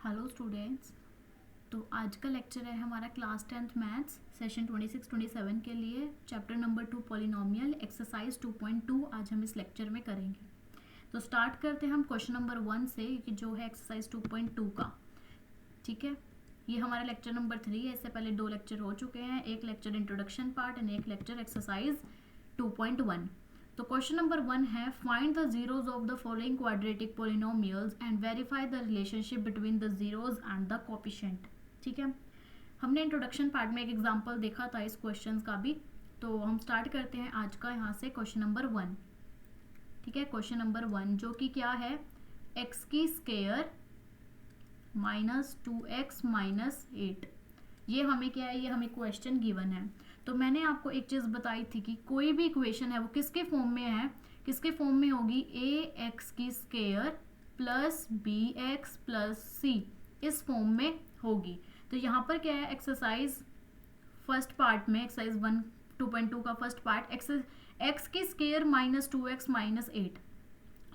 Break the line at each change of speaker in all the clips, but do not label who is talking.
Hello students. तो आज का लेक्चर है हमारा क्लास 10th मैथ्स सेशन 26-27 के लिए चैप्टर नंबर 2 पॉलिनोमियल एक्सरसाइज 2.2 आज हम इस लेक्चर में करेंगे। तो स्टार्ट करते हैं हम क्वेश्चन नंबर 1 से कि जो है एक्सरसाइज 2.2 का। ठीक है, ये हमारा लेक्चर नंबर 3 है। इससे पहले 2 लेक्चर हो चुके हैं, एक लेक्चर इंट्रोडक्शन पार्ट एंड एक लेक्चर एक्सरसाइज 2.1। तो क्वेश्चन नंबर 1 है find the zeros of the following quadratic polynomials and verify the relationship between the zeros and the coefficient. ठीक है, हमने इंट्रोडक्शन पार्ट में एक एग्जांपल देखा था इस क्वेश्चन का भी। तो हम स्टार्ट करते हैं आज का यहाँ से क्वेश्चन नंबर 1। ठीक है, क्वेश्चन नंबर 1 जो कि क्या है, एक्स की स्क्वायर माइनस 2x माइनस 8। ये हमें क्या है, ये हमें क्वेश्चन गिवन है। तो मैंने आपको एक चीज़ बताई थी कि कोई भी इक्वेशन है वो किसके फॉर्म में है, किसके फॉर्म में होगी, ए एक्स की square plus B X plus C, इस फॉर्म में होगी। तो यहाँ पर क्या है, एक्सरसाइज फर्स्ट पार्ट में एक्सरसाइज 2.2 का फर्स्ट पार्ट एक्स की स्क्वायर माइनस 2x माइनस 8।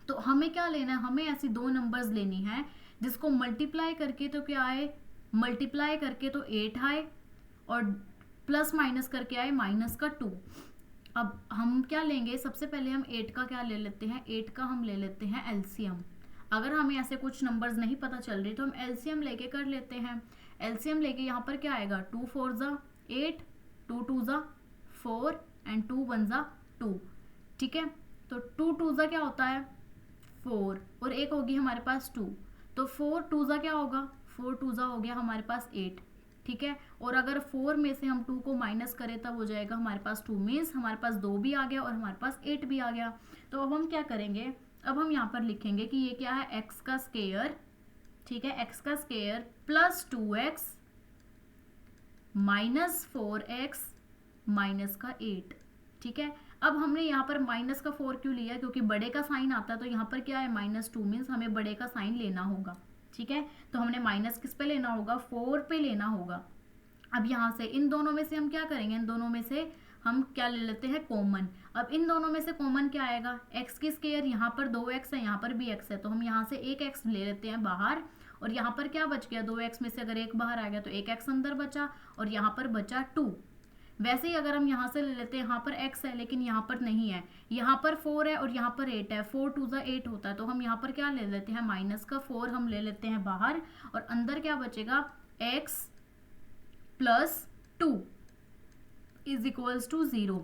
तो हमें क्या लेना है, हमें ऐसी दो नंबर्स लेनी है जिसको मल्टीप्लाई करके तो क्या आए, मल्टीप्लाई करके तो 8 आए और प्लस माइनस करके आए माइनस का 2। अब हम क्या लेंगे, सबसे पहले हम 8 का क्या ले लेते हैं, 8 का हम ले लेते हैं एलसीएम। अगर हमें ऐसे कुछ नंबर्स नहीं पता चल रही तो हम एलसीएम लेके कर लेते हैं। एलसीएम लेके यहाँ पर क्या आएगा, 2 4 ज़ा 8, 2 2 ज़ा 4 एंड 2 1 ज़ा 2। ठीक है, तो 2 2 ज़ा क्या होता है 4 और एक होगी हमारे पास 2, तो 4 2 ज़ा क्या होगा, 4 2 ज़ा हो गया हमारे पास 8। ठीक है, और अगर 4 में से हम 2 को माइनस करें तब हो जाएगा हमारे पास 2, मीन्स हमारे पास 2 भी आ गया और हमारे पास 8 भी आ गया। तो अब हम क्या करेंगे, अब हम यहाँ पर लिखेंगे कि ये क्या है, एक्स का स्क्वायर। ठीक है, एक्स का square plus 2x minus 4x minus का 8। ठीक है, अब हमने यहाँ पर माइनस का 4 क्यों लिया, क्योंकि बड़े का साइन आता है तो यहाँ पर क्या है -2, मीन्स हमें बड़े का साइन लेना होगा। ठीक है, तो हमने माइनस किस पे लेना होगा, 4 पे लेना होगा। अब यहाँ से इन दोनों में से हम क्या करेंगे, इन दोनों में से हम क्या ले लेते हैं कॉमन। अब इन दोनों में से कॉमन क्या आएगा, एक्स की स्क्वायर, यहाँ पर 2x है, यहाँ पर भी x है, तो हम यहाँ से एक x ले लेते हैं बाहर और यहाँ पर क्या बच गया, 2x में से अगर एक बाहर आ गया तो एक x अंदर बचा और यहाँ पर बचा 2। वैसे ही अगर हम यहाँ से ले लेते हैं, यहाँ पर x है लेकिन यहाँ पर नहीं है, यहाँ पर 4 है और यहाँ पर 8 है, 4 2 ज़ा 8 होता है, तो हम यहाँ पर क्या ले लेते हैं, माइनस का 4 हम ले लेते हैं बाहर और अंदर क्या बचेगा, x plus 2 is equals to 0।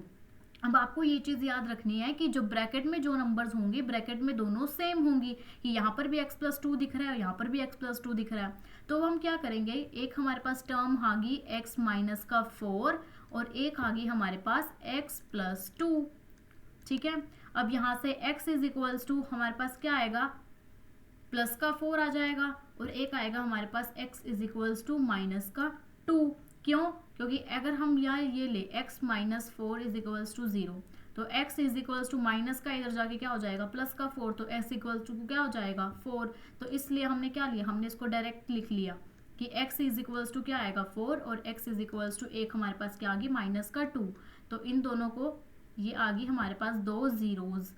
अब आपको ये चीज़ याद रखनी है कि जो ब्रैकेट में जो नंबर्स होंगे ब्रैकेट में दोनों सेम होंगी, कि यहाँ पर भी x प्लस 2 दिख रहा है और यहाँ पर भी x प्लस 2 दिख रहा है। तो हम क्या करेंगे, एक हमारे पास टर्म आ गई x माइनस का 4 और एक आ गई हमारे पास x प्लस 2। ठीक है, अब यहाँ से x इज इक्वल्स टू हमारे पास क्या आएगा, प्लस का 4 आ जाएगा और एक आएगा हमारे पास x is equals to minus का 2। क्यों, क्योंकि अगर हम यहाँ ये ले x minus 4 is equals to 0, तो x is equals to minus का इधर जाके क्या हो जाएगा, प्लस का 4, तो x इक्वल्स टू क्या हो जाएगा 4। तो इसलिए हमने क्या लिया, हमने इसको डायरेक्ट लिख लिया कि x इज इक्वल्स टू क्या आएगा 4 और x इज इक्वल्स टू एक हमारे पास क्या आ गई, माइनस का 2। तो इन दोनों को ये आ गई हमारे पास दो जीरोज,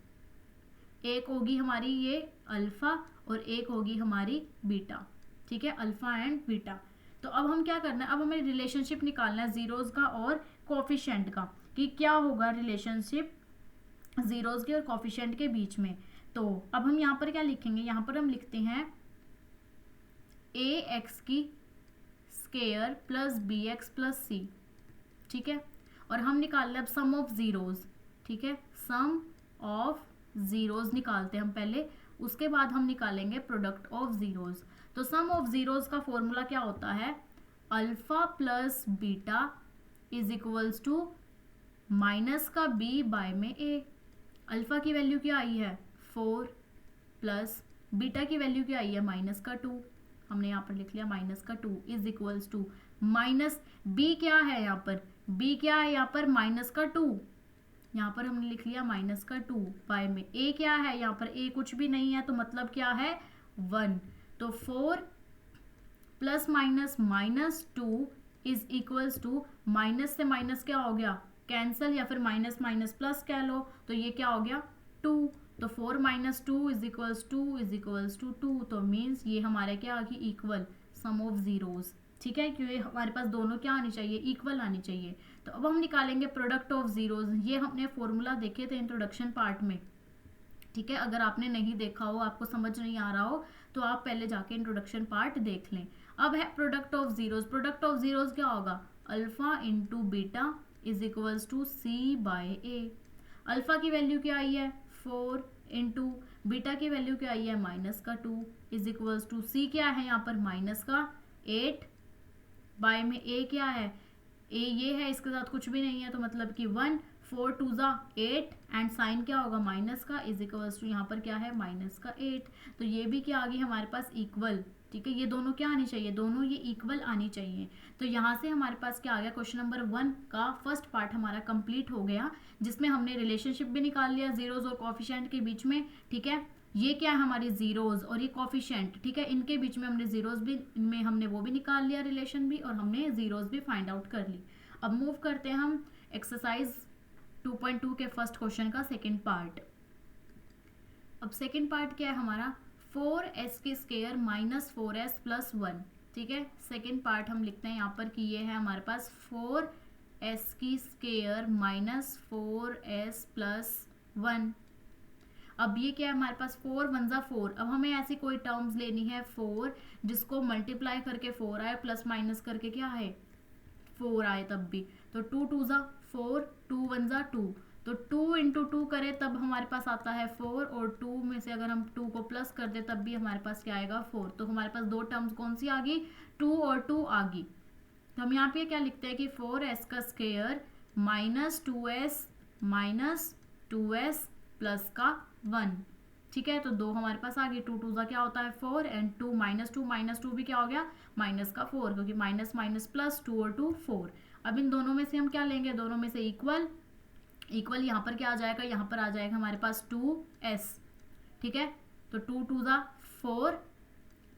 एक होगी हमारी ये अल्फा और एक होगी हमारी बीटा। ठीक है, अल्फा एंड बीटा। तो अब हम क्या करना है, अब हमें रिलेशनशिप निकालना है जीरोज का और कोएफिशिएंट का, कि क्या होगा रिलेशनशिप जीरोज के और कोएफिशिएंट के बीच में। तो अब हम यहाँ पर क्या लिखेंगे, यहाँ पर हम लिखते हैं ए एक्स की square plus B X plus C. ठीक है, और हम निकाल रहे अब सम ऑफ जीरोज। ठीक है, सम ऑफ जीरोज निकालते हैं हम पहले, उसके बाद हम निकालेंगे प्रोडक्ट ऑफ जीरोज। तो सम ऑफ जीरोज का फॉर्मूला क्या होता है, alpha plus beta is equals to minus का b बाय में a। अल्फा की वैल्यू क्या आई है 4 प्लस बीटा की वैल्यू क्या आई है माइनस का 2, हमने यहाँ पर लिख लिया माइनस का 2 is equals to minus b क्या है यहाँ पर, b क्या है यहाँ पर माइनस का 2, यहाँ पर हमने लिख लिया माइनस का 2 बाय में a क्या है, यहाँ पर a कुछ भी नहीं है तो मतलब क्या है 1। तो 4 plus minus minus 2 is equals to, minus से माइनस क्या हो गया कैंसल या फिर माइनस माइनस प्लस कह लो, तो ये क्या हो गया 2। तो 4 minus 2 is equals 2 is equals to 2, तो मीन्स ये हमारे क्या आ गई इक्वल। सम ऑफ जीरोज, ठीक है, क्योंकि हमारे पास दोनों क्या आनी चाहिए, इक्वल आनी चाहिए। तो अब हम निकालेंगे प्रोडक्ट ऑफ जीरोज। ये हमने फॉर्मूला देखे थे इंट्रोडक्शन पार्ट में, ठीक है। अगर आपने नहीं देखा हो, आपको समझ नहीं आ रहा हो, तो आप पहले जाके इंट्रोडक्शन पार्ट देख लें। अब है product of zeros. Product of zeros क्या होगा, alpha into beta is equals to C by A. Alpha की वैल्यू क्या आई है 4 इंटू बीटा की वैल्यू क्या आई है -2 इज इक्वल्स टू सी क्या है यहाँ पर -8 बाय में ए क्या है, ए ये है, इसके साथ कुछ भी नहीं है तो मतलब कि 1, 4 2 ज़ा 8 एंड साइन क्या होगा माइनस का इज इक्वल्स टू यहाँ पर क्या है -8। तो ये भी क्या आ गई हमारे पास इक्वल, ठीक है। ये दोनों क्या आनी चाहिए, दोनों ये इक्वल आनी चाहिए। तो यहाँ से हमारे पास क्या आ गया, क्वेश्चन नंबर 1 का फर्स्ट पार्ट हमारा कंप्लीट हो गया, जिसमें हमने रिलेशनशिप भी निकाल लिया जीरोज और कॉफिशिएंट के बीच में, ठीक है। ये क्या है हमारी जीरोज और ये कॉफिशिएंट, ठीक है, इनके बीच में हमने जीरोज भी, इनमें हमने वो भी निकाल लिया रिलेशन भी, और हमने जीरोज भी फाइंड आउट कर ली। अब मूव करते हैं हम एक्सरसाइज 2.2 के फर्स्ट क्वेश्चन का सेकेंड पार्ट। अब सेकेंड पार्ट क्या है हमारा, 4s की स्क्वायर -4s प्लस 1, ठीक है। सेकेंड पार्ट हम लिखते हैं यहाँ पर कि ये है हमारे पास 4s की स्क्वायर -4s प्लस 1। अब ये क्या है हमारे पास 4 1 ज़ा 4। अब हमें ऐसी कोई टर्म्स लेनी है 4 जिसको मल्टीप्लाई करके 4 आए प्लस माइनस करके क्या है 4 आए तब भी। तो 2 2 ज़ा 4, 2 1 ज़ा 2, तो 2 इंटू 2 करें तब हमारे पास आता है 4, और 2 में से अगर हम 2 को प्लस कर दे तब भी हमारे पास क्या आएगा 4। तो हमारे पास दो टर्म्स कौन सी आ गई, 2 और 2 आ गई। तो हम यहाँ पे क्या लिखते हैं कि 4s का स्क्वायर -2s प्लस का 1, ठीक है। तो दो हमारे पास आ गई, 2 2 का क्या होता है 4 एंड 2 -2 भी क्या हो गया माइनस का 4, क्योंकि माइनस माइनस प्लस 2 और 2 4। अब इन दोनों में से हम क्या लेंगे, दोनों में से इक्वल, इक्वल यहाँ पर क्या आ जाएगा, यहाँ पर आ जाएगा हमारे पास 2s, ठीक है। तो 2 2 ज़ा 4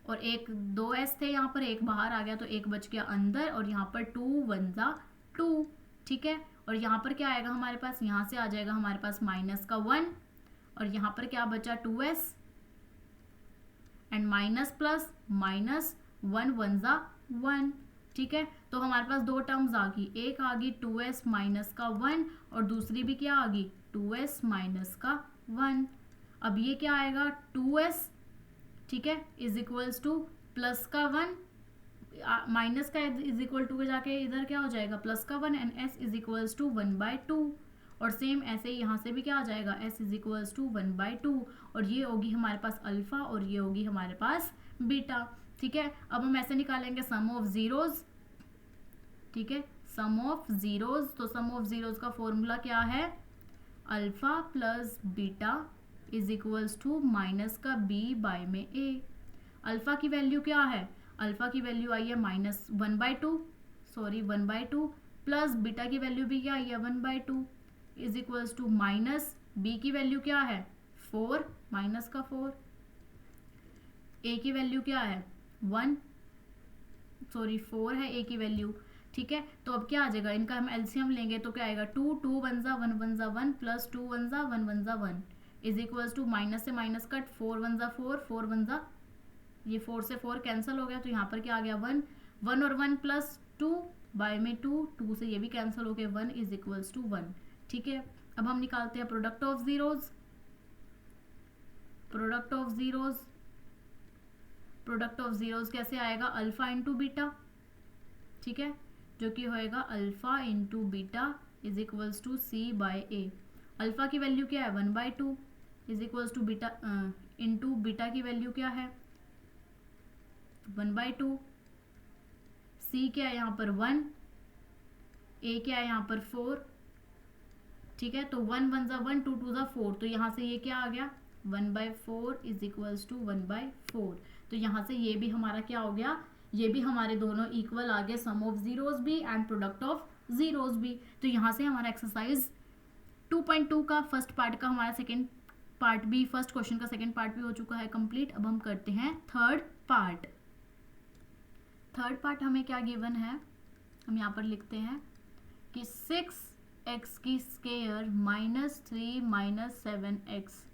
और एक 2s थे यहाँ पर, एक बाहर आ गया तो एक बच गया अंदर, और यहाँ पर 2 1 ज़ा 2, ठीक है। और यहाँ पर क्या आएगा हमारे पास, यहाँ से आ जाएगा हमारे पास माइनस का 1, और यहाँ पर क्या बचा 2s and minus plus minus 1 1 ज़ा 1, ठीक है। तो हमारे पास दो टर्म्स आ गई, एक आ गई 2s माइनस का 1 और दूसरी भी क्या आ गई 2s माइनस का 1। अब ये क्या आएगा 2s, ठीक है, इज इक्वल्स टू प्लस का 1, माइनस का इज इक्वल टू के जाके इधर क्या हो जाएगा प्लस का 1 and s is equals to 1/2। और सेम ऐसे ही यहाँ से भी क्या आ जाएगा s इज इक्वल्स टू 1/2, और ये होगी हमारे पास अल्फा और ये होगी हमारे पास बीटा, ठीक है। अब हम ऐसे निकालेंगे सम ऑफ जीरोज, ठीक है, सम ऑफ जीरोज। तो सम ऑफ जीरोज का फॉर्मूला क्या है, alpha plus beta is equals to minus का b बाय में a। अल्फा की वैल्यू क्या है, अल्फा की वैल्यू आई है -1/2 प्लस बीटा की वैल्यू भी क्या आई है 1/2 is equals to minus b की वैल्यू क्या है 4 माइनस का 4, a की वैल्यू क्या है 4 है a की वैल्यू, ठीक है। तो अब क्या आ जाएगा, इनका हम एलसीएम लेंगे तो क्या आएगा 2 2 1 ज़ा 1 1 ज़ा 1 प्लस 2 1 ज़ा 1 1 ज़ा 1 इज इक्वल्स टू माइनस से माइनस कट 4 1 ज़ा 4 4 1 ज़ा, ये 4 से 4 कैंसिल हो गया, तो यहाँ पर क्या आ गया 1 1 और 1 प्लस 2 बाय में 2 2 से ये भी कैंसिल हो गया 1 इज इक्वल्स टू 1, ठीक है। अब हम निकालते हैं product of zeros. Product of zeros, product of zeros कैसे आएगा, अल्फा इंटू बीटा, ठीक है, जो कि होएगा alpha into beta is equals to C by A. Alpha की वैल्यू क्या है 1/2 is equals to beta into beta की वैल्यू क्या है 1/2, सी क्या है यहाँ पर 1, ए क्या है यहाँ पर 4, ठीक है। तो 1 1 ज़ा 1 2 2 ज़ा 4, तो यहाँ से ये क्या आ गया 1/4 इज इक्वल्स टू 1/4। तो यहाँ से ये भी हमारा क्या हो गया, ये भी हमारे दोनों इक्वल आ गए, सम ऑफ जीरोज भी एंड प्रोडक्ट ऑफ जीरोज भी। तो यहाँ से हमारा एक्सरसाइज 2.2 का फर्स्ट पार्ट का हमारा सेकेंड पार्ट भी, फर्स्ट क्वेश्चन का सेकेंड पार्ट भी हो चुका है कंप्लीट। अब हम करते हैं थर्ड पार्ट। थर्ड पार्ट हमें क्या गिवन है, हम यहाँ पर लिखते हैं कि 6x की स्क्वायर -3 7x।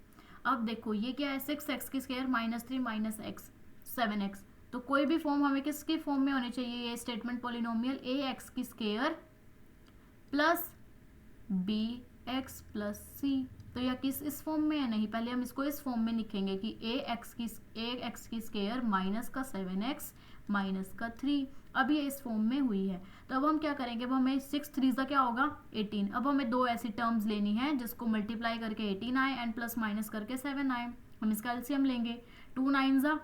अब देखो ये क्या है 6x की स्क्वायर -3 7x, तो कोई भी फॉर्म हमें किसकी फॉर्म में होनी चाहिए, ये स्टेटमेंट पॉलिनोमियल ए एक्स की square plus B X plus C. तो यह किस इस फॉर्म में है, नहीं, पहले हम इसको इस फॉर्म में लिखेंगे कि ए एक्स की स्क्वायर माइनस का 7x माइनस का 3। अब ये इस फॉर्म में हुई है। तो अब हम क्या करेंगे, अब हमें 6 3 का क्या होगा 18। अब हमें दो ऐसी टर्म्स लेनी है जिसको मल्टीप्लाई करके 18 आए एंड प्लस माइनस करके 7 आए। हम इसका एलसीएम लेंगे, 2 9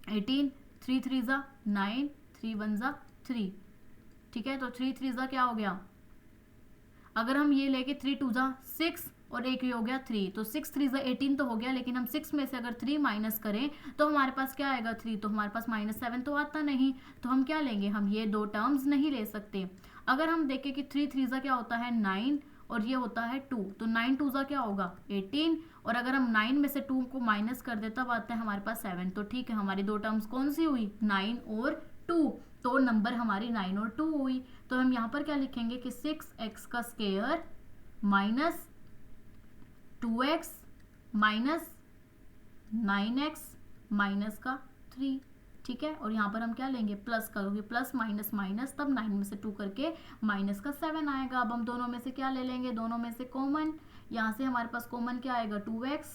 18, 3 3 9, 3 1 3। ठीक है, तो 3 3 क्या हो गया, अगर हम ये लेके 3 2 6 और एक ये हो गया 3, तो 6 3 18 तो हो गया, लेकिन हम 6 में से अगर 3 माइनस करें तो हमारे पास क्या आएगा 3, तो हमारे पास -7 तो आता नहीं। तो हम क्या लेंगे, हम ये दो टर्म्स नहीं ले सकते। अगर हम देखें कि 3 3 क्या होता है 9 और ये होता है 2, तो 9 2 क्या होगा 18, और अगर हम 9 में से 2 को माइनस कर दे तब आता है हमारे पास 7। तो ठीक है, हमारी दो टर्म्स कौन सी हुई 9 और 2, तो नंबर हमारी 9 और 2 हुई। तो हम यहाँ पर क्या लिखेंगे कि 6x का square minus 2x minus 9x minus का 3। ठीक है, और यहाँ पर हम क्या लेंगे प्लस का, क्योंकि प्लस माइनस माइनस, तब 9 में से 2 करके माइनस का 7 आएगा। अब हम दोनों में से क्या ले लेंगे, दोनों में से कॉमन, यहाँ से हमारे पास कॉमन क्या आएगा 2x,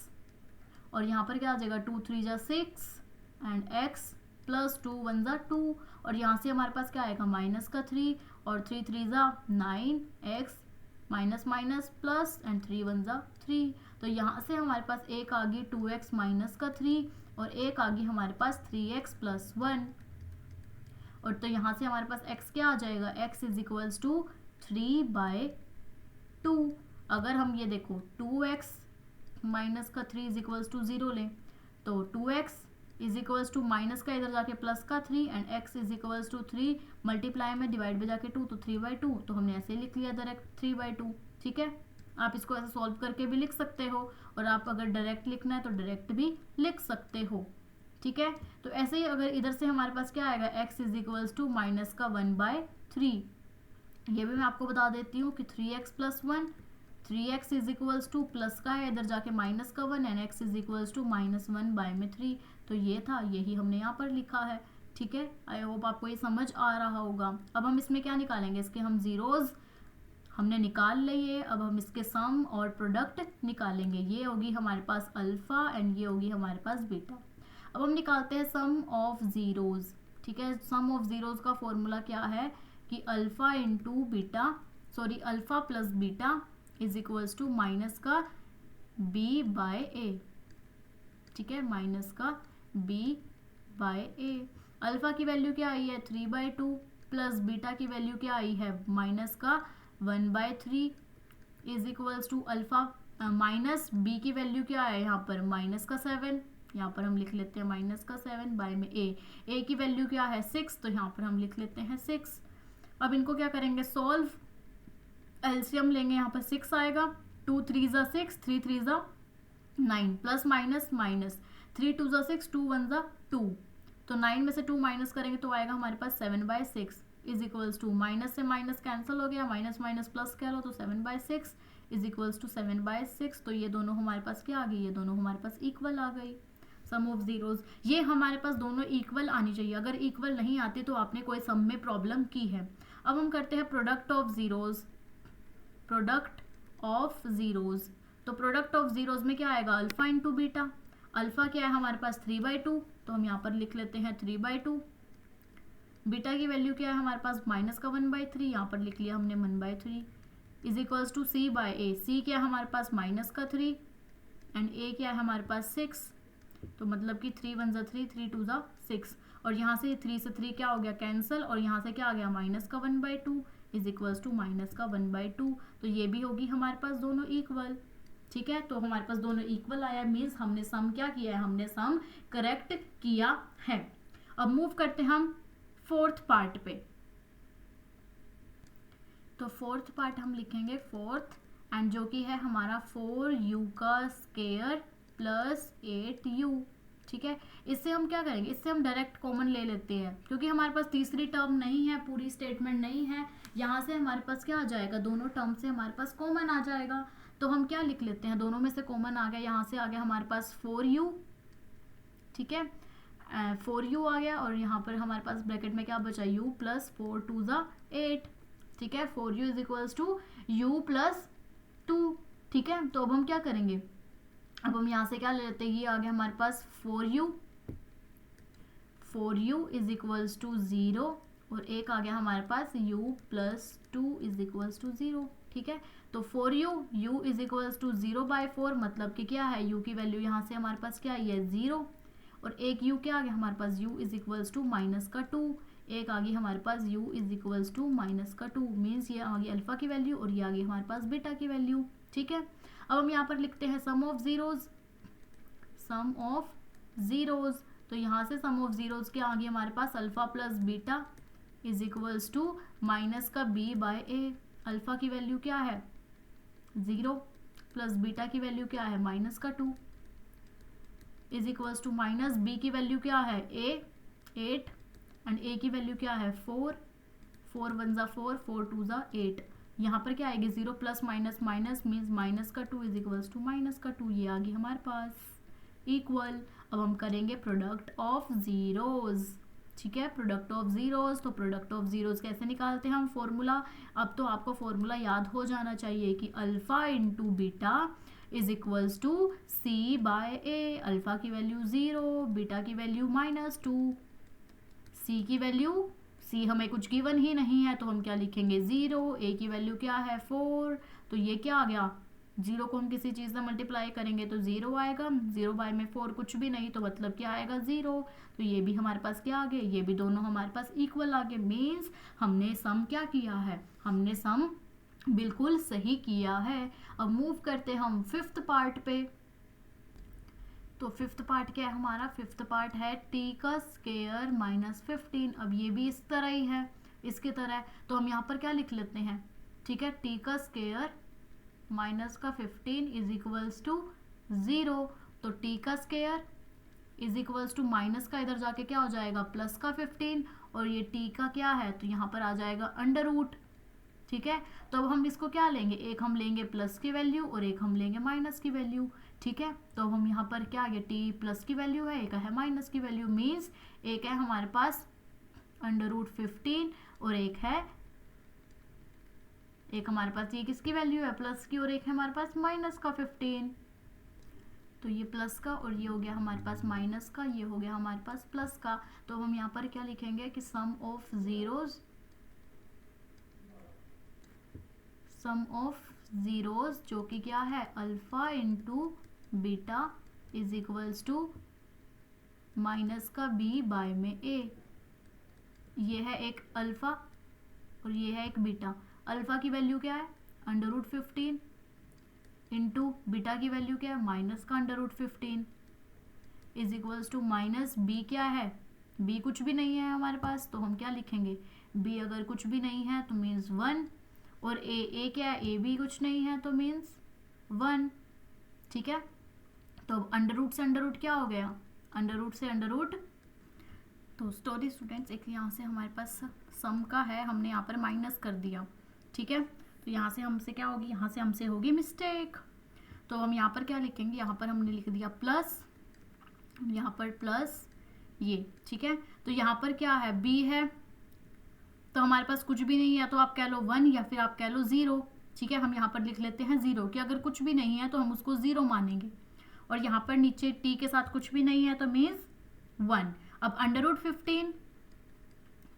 और यहाँ पर क्या आ जाएगा 2 3 6 एंड x प्लस 2 1 2, और यहाँ से हमारे पास क्या आएगा माइनस का 3 और 3 3 9 x minus minus plus and 3 1 3। तो यहाँ से हमारे पास एक आ गई 2x माइनस का 3 और एक आ गई हमारे पास 3x प्लस 1। और तो यहाँ से हमारे पास x क्या आ जाएगा, x इज इक्वल्स टू 3/2। अगर हम ये देखो 2x माइनस का 3 इज इक्वल्स टू 0 लें, तो 2x is equals to minus का इधर जाके प्लस का 3 and x is equals to 3 multiply में डिवाइड में जाके 2, तो 3/2। तो हमने ऐसे लिख लिया डायरेक्ट 3/2। ठीक है, आप इसको ऐसे सॉल्व करके भी लिख सकते हो, और आप अगर डायरेक्ट लिखना है तो डायरेक्ट भी लिख सकते हो। ठीक है, तो ऐसे ही अगर इधर से हमारे पास क्या आएगा x is equals to minus का 1/3। ये भी मैं आपको बता देती हूँ कि 3x plus 1, 3x is equals to plus का है इधर जाके माइनस का 1 and x is equals to -1/3। तो ये था, यही हमने यहाँ पर लिखा है। ठीक है, आई होप आपको ये समझ आ रहा होगा। अब हम इसमें क्या निकालेंगे, इसके हम जीरोज हमने निकाल लिए, अब हम इसके सम और प्रोडक्ट निकालेंगे। ये होगी हमारे पास अल्फा एंड ये होगी हमारे पास बीटा। अब हम निकालते हैं सम ऑफ जीरोज। ठीक है, सम ऑफ जीरोज का फॉर्मूला क्या है कि alpha into beta, sorry alpha plus beta is equals to minus का b/a। ठीक है, माइनस का b/a। अल्फा की वैल्यू क्या आई है 3/2 प्लस बीटा की वैल्यू क्या आई है माइनस का 1/3 is equals to alpha minus B की वैल्यू क्या है यहाँ पर माइनस का 7, यहाँ पर हम लिख लेते हैं माइनस का 7 बाय में ए की वैल्यू क्या है 6, तो यहाँ पर हम लिख लेते हैं 6। अब इनको क्या करेंगे सॉल्व, एलसीएम लेंगे, यहाँ पर 6 आएगा, 2 3 6, 3 3 9 प्लस माइनस माइनस 3 2 6, 2 1 2, तो 9 में से 2 माइनस करेंगे तो आएगा हमारे पास 7/6 इज इक्वल्स टू, माइनस से माइनस कैंसिल हो गया, माइनस माइनस प्लस कह लो तो 7/6 इज इक्वल्स टू 7/6। तो ये दोनों हमारे पास क्या आ गई, ये दोनों हमारे पास इक्वल आ गई। सम ऑफ जीरोज, ये हमारे पास दोनों इक्वल आनी चाहिए, अगर इक्वल नहीं आती तो आपने कोई सम में प्रॉब्लम की है। अब हम करते हैं product of zeros. Product of zeros, तो प्रोडक्ट ऑफ जीरोज में क्या आएगा अल्फा इंटू बीटा। अल्फा क्या है हमारे पास 3/2, तो हम यहाँ पर लिख लेते हैं 3/2। बीटा की वैल्यू क्या है हमारे पास माइनस का 1/3, यहाँ पर लिख लिया हमने 1/3 इज इक्वल्स टू c/a। सी क्या है हमारे पास माइनस का 3 एंड a क्या है हमारे पास 6, तो मतलब कि 3 1 3, 3 2 6, और यहाँ से 3 से 3 क्या हो गया कैंसिल, और यहाँ से क्या आ गया माइनस का 1/2 इज इक्वल्स टू माइनस का 1/2। तो ये भी होगी हमारे पास दोनों इक्वल। ठीक है, तो हमारे पास दोनों इक्वल आया, मीन्स हमने सम क्या किया है, हमने सम करेक्ट किया है। अब मूव करते हैं हम फोर्थ पार्ट पे। तो फोर्थ पार्ट हम लिखेंगे फोर्थ, एंड जो कि है हमारा 4u का स्क्वायर प्लस 8u। ठीक है, इससे हम क्या करेंगे, इससे हम डायरेक्ट कॉमन ले लेते हैं, क्योंकि हमारे पास तीसरी टर्म नहीं है, पूरी स्टेटमेंट नहीं है। यहाँ से हमारे पास क्या आ जाएगा, दोनों टर्म से हमारे पास कॉमन आ जाएगा। तो हम क्या लिख लेते हैं, दोनों में से कॉमन आ गया, यहाँ से आ गया हमारे पास 4u। ठीक है, 4u आ गया, और यहाँ पर हमारे पास ब्रैकेट में क्या बचा, u प्लस 4 2 ज़ा 8, ठीक है। 4u is equals to u plus 2, ठीक है। तो अब हम क्या करेंगे, अब हम यहाँ से क्या ले लेते हैं, ये आ गया हमारे पास 4u इज इक्वल्स टू 0, और एक आ गया हमारे पास u plus 2 is equals to 0, ठीक है। तो 4u इज इक्वल्स टू 0/4, मतलब कि क्या है, u की वैल्यू यहाँ से हमारे पास क्या आई है 0, और एक u क्या आ गया हमारे पास, u is equals to minus का 2, एक आ गई हमारे पास u is equals to minus का 2, मीन्स ये आ गई अल्फा की वैल्यू और ये आ गई हमारे पास बीटा की वैल्यू, ठीक है। अब हम यहाँ पर लिखते हैं sum of zeros, sum of zeros, तो यहाँ से सम ऑफ जीरोज क्या आ गई हमारे पास, alpha plus beta is equals to minus का b/a, अल्फा की वैल्यू क्या है 0 प्लस बीटा की वैल्यू क्या है माइनस का 2 is equals to minus b की वैल्यू क्या है a 8 एंड a की वैल्यू क्या है 4, 4 1 ज़ा 4, 4 2 ज़ा 8, यहाँ पर क्या आएगी 0 plus minus minus means minus का 2 इज इक्वल्स टू माइनस का 2, ये आ गई हमारे पास इक्वल। अब हम करेंगे प्रोडक्ट ऑफ जीरोज, ठीक है, प्रोडक्ट ऑफ जीरोज। तो प्रोडक्ट ऑफ जीरोज कैसे निकालते हैं हम, फॉर्मूला, अब तो आपको फॉर्मूला याद हो जाना चाहिए कि alpha into beta is equals to c/a, alpha की वैल्यू 0, बीटा की वैल्यू -2, c की वैल्यू, c हमें कुछ गिवन ही नहीं है तो हम क्या लिखेंगे 0, a की वैल्यू क्या है 4, तो ये क्या आ गया, 0 को हम किसी चीज़ से मल्टीप्लाई करेंगे तो 0 आएगा, 0 में 4 कुछ भी नहीं तो मतलब क्या आएगा 0, तो ये भी हमारे पास क्या आ गए, ये भी दोनों हमारे पास इक्वल आ गए, मीन्स हमने सम क्या किया है, हमने सम बिल्कुल सही किया है। अब मूव करते हम फिफ्थ पार्ट पे। तो फिफ्थ पार्ट क्या है हमारा, फिफ्थ पार्ट है t का स्क्वायर -15, अब ये भी इस तरह ही है, इसके तरह, तो हम यहाँ पर क्या लिख लेते हैं, ठीक है, t का स्क्वायर -15 इज इक्वल्स टू 0, तो t का square is equals to minus का इधर जाके क्या हो जाएगा प्लस का 15, और ये t का क्या है तो यहाँ पर आ जाएगा अंडर रूट, ठीक है। तो अब हम इसको क्या लेंगे, एक हम लेंगे प्लस की वैल्यू और एक हम लेंगे माइनस की वैल्यू, ठीक है। तो अब हम यहाँ पर क्या आगे t प्लस की वैल्यू है, एक है माइनस की वैल्यू, मीन्स एक है हमारे पास √15 और एक हमारे पास ये किसकी वैल्यू है प्लस की, और एक है हमारे पास माइनस का 15, तो ये प्लस का और ये हो गया हमारे पास माइनस का, ये हो गया हमारे पास प्लस का। तो हम यहाँ पर क्या लिखेंगे कि सम ऑफ जीरोज जो कि क्या है alpha into beta is equals to minus का b/a, ये है एक अल्फा और ये है एक बीटा। अल्फा की वैल्यू क्या है √15 इंटू बीटा की वैल्यू क्या है माइनस का √15 is equals to minus b क्या है, b कुछ भी नहीं है हमारे पास तो हम क्या लिखेंगे, b अगर कुछ भी नहीं है तो मीन्स 1, और a क्या है, a भी कुछ नहीं है तो मीन्स 1, ठीक है। तो अब अंडर रूट से अंडर रूट क्या हो गया, अंडर रूट से अंडर रूट, तो स्टोरी स्टूडेंट्स एक यहाँ से हमारे पास सम का है, हमने यहाँ पर माइनस कर दिया, ठीक है। तो यहाँ से हमसे क्या होगी, यहाँ से हमसे होगी मिस्टेक, तो हम यहाँ पर क्या लिखेंगे, यहाँ पर हमने लिख दिया प्लस, यहाँ पर प्लस ये, ठीक है। तो यहाँ पर क्या है b है, तो हमारे पास कुछ भी नहीं है तो आप कह लो 1 या फिर आप कह लो 0, ठीक है। हम यहाँ पर लिख लेते हैं 0 कि अगर कुछ भी नहीं है तो हम उसको 0 मानेंगे, और यहाँ पर नीचे t के साथ कुछ भी नहीं है तो मीन्स 1। अब √15,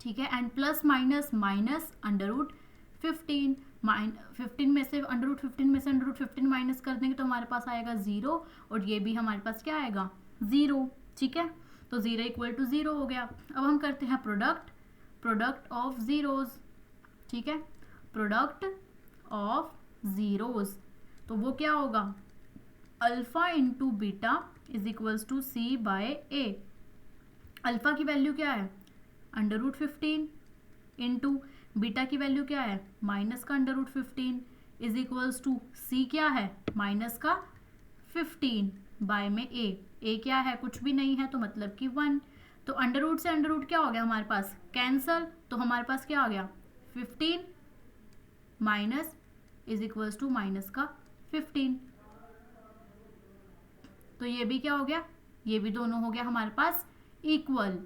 ठीक है, एंड प्लस माइनस माइनस √15, 15 में से √15 में से √15 माइनस कर देंगे तो हमारे पास आएगा 0, और ये भी हमारे पास क्या आएगा 0, ठीक है। तो 0 = 0 हो गया। अब हम करते हैं प्रोडक्ट ऑफ जीरोज, ठीक है, प्रोडक्ट ऑफ जीरोज, तो वो क्या होगा alpha into beta is equals to c/a, alpha की वैल्यू क्या है √15 इंटू बीटा की वैल्यू क्या है माइनस का √15 इज इक्वल्स टू c क्या है माइनस का 15/a, a क्या है कुछ भी नहीं है तो मतलब कि 1, तो अंडर रूट से अंडर रूट क्या हो गया हमारे पास कैंसल, तो हमारे पास क्या आ गया 15 minus is equals to minus का 15, तो ये भी क्या हो गया, ये भी दोनों हो गया हमारे पास इक्वल,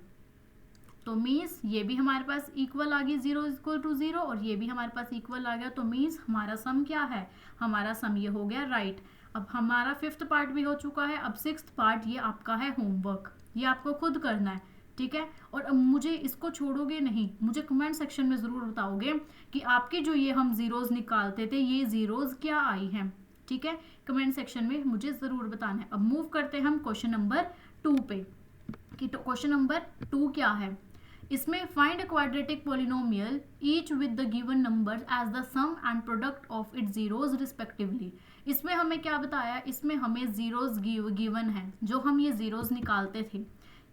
तो मीन्स ये भी हमारे पास इक्वल आ गई, 0 इक्वल टू 0, और ये भी हमारे पास इक्वल आ गया, तो मीन्स हमारा सम क्या है, हमारा सम ये हो गया राइट। अब हमारा 5th पार्ट भी हो चुका है। अब 6th पार्ट ये आपका है होमवर्क, ये आपको खुद करना है, ठीक है। और अब मुझे इसको छोड़ोगे नहीं, मुझे कमेंट सेक्शन में ज़रूर बताओगे कि आपके जो ये हम ज़ीरोज़ निकालते थे ये ज़ीरोज़ क्या आई हैं, ठीक है। कमेंट सेक्शन में मुझे ज़रूर बताना है। अब मूव करते हैं हम क्वेश्चन नंबर 2 पे, कि क्वेश्चन नंबर 2 क्या है। इसमें find a quadratic polynomial each with the given numbers as the sum and product of its zeroes respectively. इसमें हमें क्या बताया, इसमें हमें जीरोज गिवन है, जो हम ये जीरोज निकालते थे,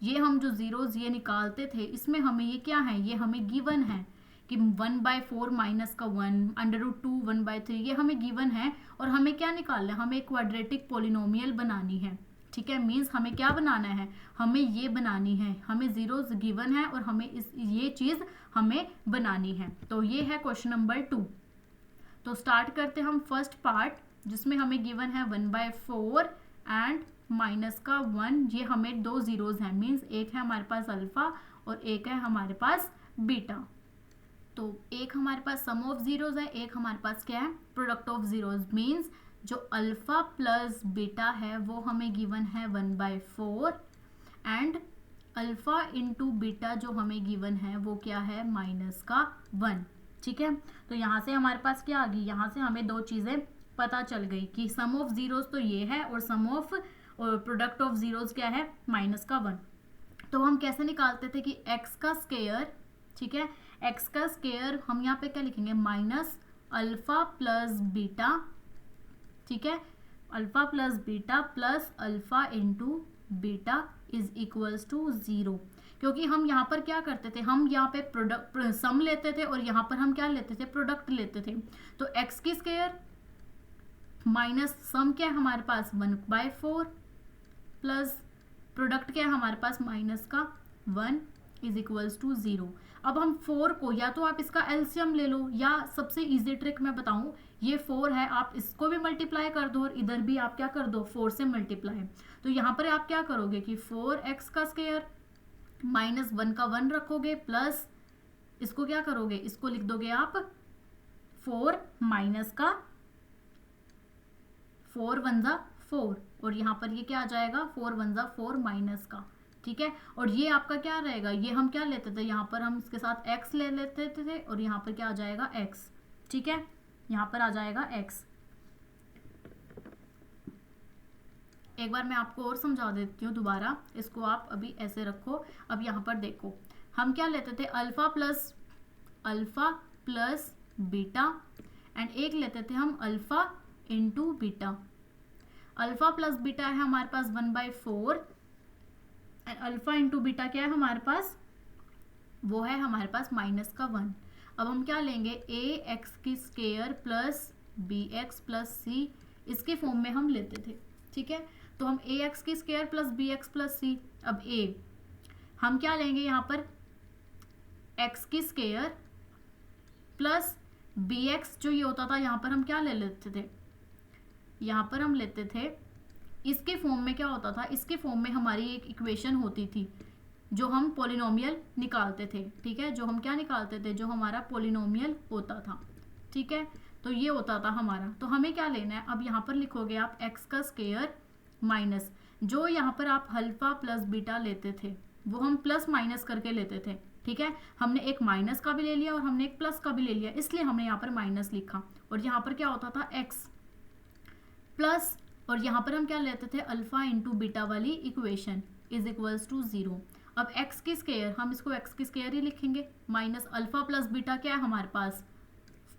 ये हम जो जीरोज ये निकालते थे, इसमें हमें ये क्या है, ये हमें गिवन है कि 1/4 माइनस का 1 √2 1/3 ये हमें गिवन है। और हमें क्या निकालना है, हमें क्वाड्रेटिक पॉलिनोमियल बनानी है, ठीक है। मीन्स हमें क्या बनाना है, हमें ये बनानी है, हमें जीरोज गिवन है और हमें ये चीज़ हमें बनानी है। तो ये है क्वेश्चन नंबर 2। तो स्टार्ट करते हैं हम फर्स्ट पार्ट, जिसमें हमें गिवन है 1/4 एंड माइनस का 1, ये हमें 2 जीरोज हैं, मीन्स एक है हमारे पास अल्फा और एक है हमारे पास बीटा। तो एक हमारे पास सम ऑफ जीरोज है, एक हमारे पास क्या है, प्रोडक्ट ऑफ जीरोज। मीन्स जो अल्फा प्लस बीटा है वो हमें गिवन है 1/4 एंड अल्फा इंटू बीटा जो हमें गिवन है वो क्या है, माइनस का 1, ठीक है। तो यहाँ से हमारे पास क्या आ गई, यहाँ से हमें दो चीज़ें पता चल गई कि सम ऑफ जीरोज तो ये है और सम ऑफ और प्रोडक्ट ऑफ जीरोज क्या है, माइनस का 1। तो हम कैसे निकालते थे कि एक्स का स्क्वायर, ठीक है, एक्स का स्क्वायर हम यहाँ पे क्या लिखेंगे, माइनस अल्फा प्लस बीटा, ठीक है, alpha plus beta plus alpha into beta is equals to 0। क्योंकि हम यहाँ पर क्या करते थे, हम यहाँ पे प्रोडक्ट सम लेते थे और यहाँ पर हम क्या लेते थे, प्रोडक्ट लेते थे। तो एक्स की स्क्वायर माइनस सम क्या है हमारे पास 1/4 प्लस प्रोडक्ट क्या है हमारे पास माइनस का 1 इज इक्वल्स टू 0। अब हम 4 को, या तो आप इसका एलसीएम ले लो, या सबसे इजी ट्रिक मैं बताऊं, ये 4 है, आप इसको भी मल्टीप्लाई कर दो और इधर भी आप क्या कर दो, 4 से मल्टीप्लाई। तो यहाँ पर आप क्या करोगे कि 4x का स्क्वायर माइनस 1 का 1 रखोगे प्लस इसको क्या करोगे, इसको लिख दोगे आप 4 माइनस का 4 1 जा 4, और यहाँ पर ये क्या आ जाएगा 4 1 जा 4 माइनस का, ठीक है। और ये आपका क्या रहेगा, ये हम क्या लेते थे, यहाँ पर हम इसके साथ x ले लेते थे और यहाँ पर क्या आ जाएगा x, ठीक है, यहाँ पर आ जाएगा x। एक बार मैं आपको और समझा देती हूँ दोबारा, इसको आप अभी ऐसे रखो। अब यहाँ पर देखो हम क्या लेते थे, अल्फा प्लस बीटा एंड एक लेते थे हम alpha into beta. Alpha plus beta है हमारे पास 1/4 एंड अल्फा इंटू बीटा क्या है हमारे पास, वो है हमारे पास माइनस का 1। अब हम क्या लेंगे, ए एक्स की square plus B X plus C, इसके फॉर्म में हम लेते थे, ठीक है। तो हम ए एक्स की square plus B X plus C, अब ए हम क्या लेंगे यहाँ पर एक्स की स्क्वायर प्लस बी एक्स, जो ये होता था यहाँ पर हम क्या ले लेते थे, यहाँ पर हम लेते थे इसके फॉर्म में क्या होता था, इसके फॉर्म में हमारी एक इक्वेशन होती थी जो हम पॉलिनोमियल निकालते थे, ठीक है, जो हम क्या निकालते थे, जो हमारा पॉलिनोमियल होता था, ठीक है। तो ये होता था हमारा, तो हमें क्या लेना है, अब यहाँ पर लिखोगे आप एक्स का स्क्वायर माइनस, जो यहाँ पर आप अल्फा प्लस बीटा लेते थे वो हम प्लस माइनस करके लेते थे, ठीक है। हमने एक माइनस का भी ले लिया और हमने एक प्लस का भी ले लिया, इसलिए हमने यहाँ पर माइनस लिखा। और यहाँ पर क्या होता था एक्स प्लस, और यहाँ पर हम क्या लेते थे, अल्फा इंटू बीटा वाली इक्वेशन इज इक्वल्स टू 0। अब x की स्क्वायर, हम इसको x की स्क्वायर ही लिखेंगे, माइनस अल्फा प्लस बीटा क्या है हमारे पास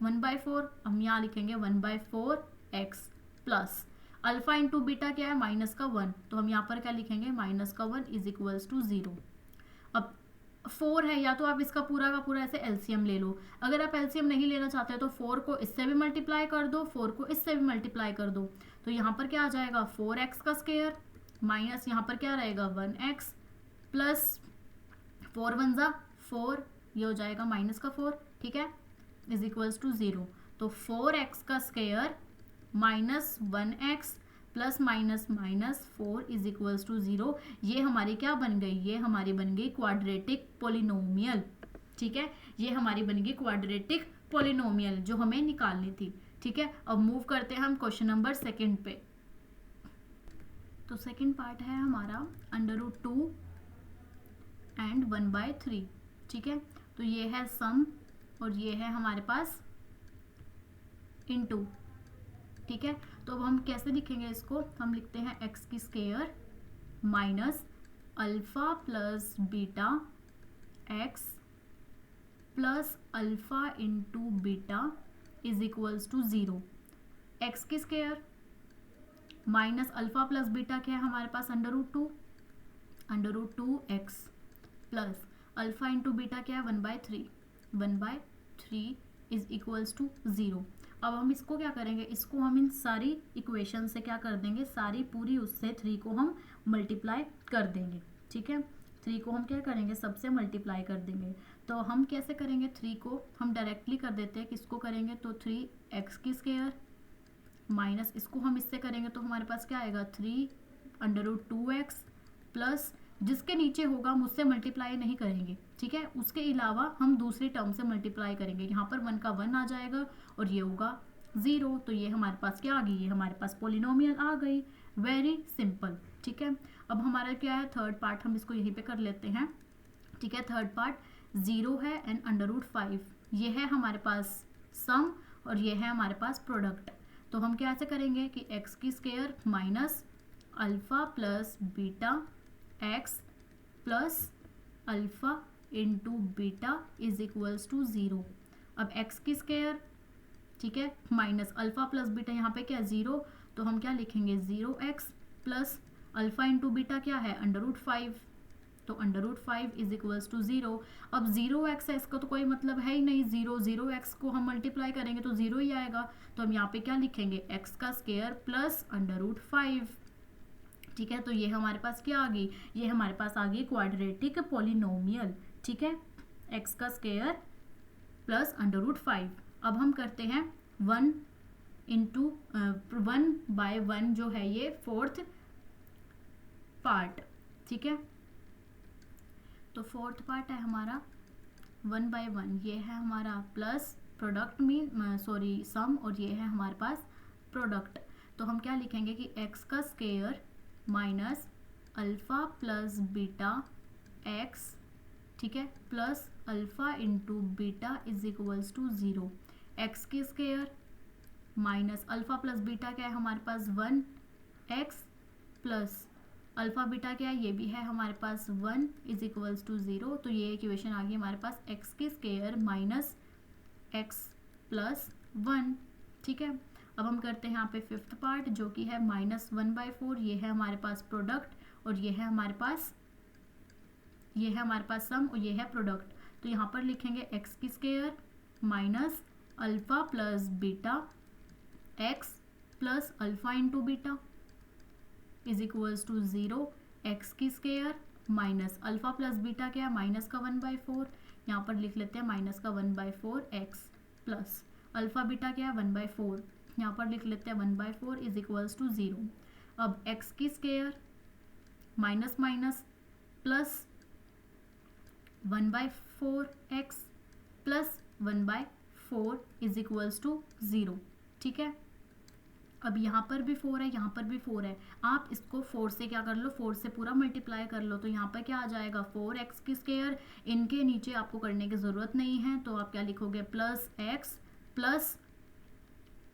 1/4, हम यहाँ लिखेंगे 1/4 x plus alpha into beta क्या है माइनस का 1, तो हम यहाँ पर क्या लिखेंगे माइनस का 1 इज इक्वल्स टू 0। अब 4 है, या तो आप इसका पूरा का पूरा ऐसे एलसीएम ले लो, अगर आप एलसीएम नहीं लेना चाहते तो 4 को इससे भी मल्टीप्लाई कर दो, 4 को इससे भी मल्टीप्लाई कर दो, तो यहाँ पर क्या आ जाएगा 4x का स्क्वायर माइनस यहाँ पर क्या रहेगा 1x प्लस 4 1 जा 4, ये हो जाएगा माइनस का 4, ठीक है, इज इक्वल्स टू 0। तो 4x का square minus 1x plus minus minus 4 is equals to 0। ये हमारी क्या बन गई, ये हमारी बन गई क्वाड्रेटिक पोलिनोमियल। ठीक है, ये हमारी बन गई क्वाड्रेटिक पोलिनोमियल जो हमें निकालनी थी। ठीक है, अब मूव करते हैं हम क्वेश्चन नंबर 2 पे। तो सेकंड पार्ट है हमारा √2 एंड 1/3। ठीक है, तो ये है सम और ये है हमारे पास इनटू। ठीक है, तो अब हम कैसे लिखेंगे इसको, हम लिखते हैं एक्स की square minus alpha plus beta x plus alpha into beta is equals to 0। X की square minus alpha plus beta क्या है हमारे पास √2 X plus alpha into beta क्या है 1/3 इज इक्वल्स टू 0। अब हम इसको क्या करेंगे, इसको हम इन सारी इक्वेशन से क्या कर देंगे, सारी पूरी उससे 3 को हम मल्टीप्लाई कर देंगे। ठीक है, 3 को हम क्या करेंगे, सबसे मल्टीप्लाई कर देंगे। तो हम कैसे करेंगे, 3 को हम डायरेक्टली कर देते हैं, किसको करेंगे, तो 3x की स्क्वायर माइनस इसको हम इससे करेंगे तो हमारे पास क्या आएगा 3√2x प्लस जिसके नीचे होगा हम उससे मल्टीप्लाई नहीं करेंगे। ठीक है, उसके अलावा हम दूसरी टर्म से मल्टीप्लाई करेंगे। यहाँ पर 1 का 1 आ जाएगा और ये होगा 0। तो ये हमारे पास क्या आ गई, ये हमारे पास पोलिनोमियल आ गई। Very simple. ठीक है, अब हमारा क्या है थर्ड पार्ट, हम इसको यहीं पे कर लेते हैं। ठीक है, थर्ड पार्ट 0 है एंड √5 ये है हमारे पास सम और ये है हमारे पास प्रोडक्ट। तो हम क्या ऐसे करेंगे कि एक्स की square minus alpha plus beta x plus alpha into beta is equals to 0। अब एक्स की स्क्वायर, ठीक है, माइनस अल्फा प्लस बीटा यहाँ पे क्या 0, तो हम क्या लिखेंगे 0x plus alpha into beta क्या है √5, तो √5 इज इक्वल्स टू 0। अब 0x है, इसका तो कोई मतलब है ही नहीं, 0x को हम मल्टीप्लाई करेंगे तो 0 ही आएगा। तो हम यहाँ पे क्या लिखेंगे x का स्क्वायर प्लस √5। ठीक है, तो ये हमारे पास क्या आ गई, ये हमारे पास आ गई क्वाड्रेटिक पोलिनोमियल। ठीक है, x का स्क्वायर प्लस √5। अब हम करते हैं 1/1 जो है ये फोर्थ पार्ट। ठीक है, तो फोर्थ पार्ट है हमारा 1/1, ये है हमारा प्लस प्रोडक्ट में सम और ये है हमारे पास प्रोडक्ट। तो हम क्या लिखेंगे कि x का square minus alpha plus beta X, ठीक है, plus alpha into beta is equals to 0। X की square minus alpha plus beta क्या है हमारे पास 1x प्लस अल्फा बीटा क्या है, ये भी है हमारे पास 1 इज इक्वल्स टू 0। तो ये इक्वेशन आ गई हमारे पास x की स्क्वायर माइनस x प्लस 1। ठीक है, अब हम करते हैं यहाँ पे फिफ्थ पार्ट जो कि है -1/4। ये है हमारे पास प्रोडक्ट और ये है हमारे पास सम और ये है प्रोडक्ट। तो यहाँ पर लिखेंगे x की square minus alpha plus beta x plus alpha into beta is equals to 0। X की square minus alpha plus beta क्या है माइनस का 1/4, यहाँ पर लिख लेते हैं माइनस का 1/4 एक्स प्लस अल्फा बीटा क्या है 1/4, यहाँ पर लिख लेते हैं 1/4 इज इक्वल्स टू 0। अब एक्स की स्क्वायर माइनस माइनस प्लस 1/4 एक्स प्लस 1/4 इज इक्वल्स टू 0। ठीक है, अब यहाँ पर भी 4 है, यहाँ पर भी 4 है, आप इसको 4 से क्या कर लो, 4 से पूरा मल्टीप्लाई कर लो। तो यहाँ पर क्या आ जाएगा 4x की स्क्वायर, इनके नीचे आपको करने की ज़रूरत नहीं है, तो आप क्या लिखोगे plus x plus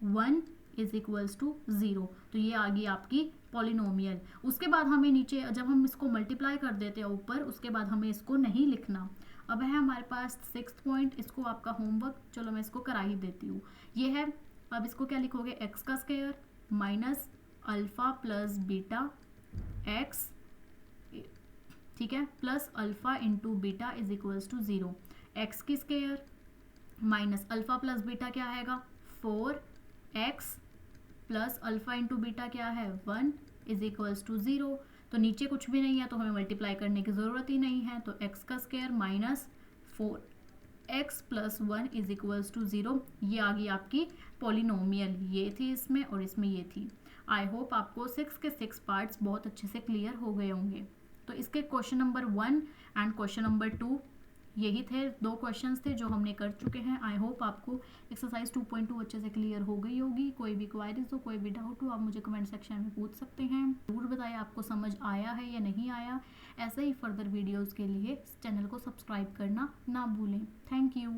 1 is equals to 0। तो ये आ गई आपकी पॉलिनोमियल। उसके बाद हमें नीचे जब हम इसको मल्टीप्लाई कर देते हैं ऊपर, उसके बाद हमें इसको नहीं लिखना। अब है हमारे पास 6th पॉइंट, इसको आपका होमवर्क, चलो मैं इसको करा ही देती हूँ। ये है, अब इसको क्या लिखोगे x का square minus alpha plus beta x, ठीक है, plus alpha into beta is equals to 0। x की square minus alpha plus beta क्या आएगा 4x plus alpha into beta क्या है 1 इज इक्वल्स टू 0। तो नीचे कुछ भी नहीं है तो हमें मल्टीप्लाई करने की ज़रूरत ही नहीं है। तो x का square minus 4x plus 1 is equals to 0। ये आ गई आपकी पॉलिनोमियल, ये थी इसमें और इसमें ये थी। आई होप आपको 6 के 6 पार्ट्स बहुत अच्छे से क्लियर हो गए होंगे। तो इसके question number 1 and question number 2 यही थे, 2 क्वेश्चंस थे जो हमने कर चुके हैं। आई होप आपको एक्सरसाइज 2.2 अच्छे से क्लियर हो गई होगी। कोई भी क्वारीज हो, कोई भी डाउट हो, आप मुझे कमेंट सेक्शन में पूछ सकते हैं। ज़रूर बताइए आपको समझ आया है या नहीं आया। ऐसे ही फर्दर वीडियोज़ के लिए इस चैनल को सब्सक्राइब करना ना भूलें। Thank you.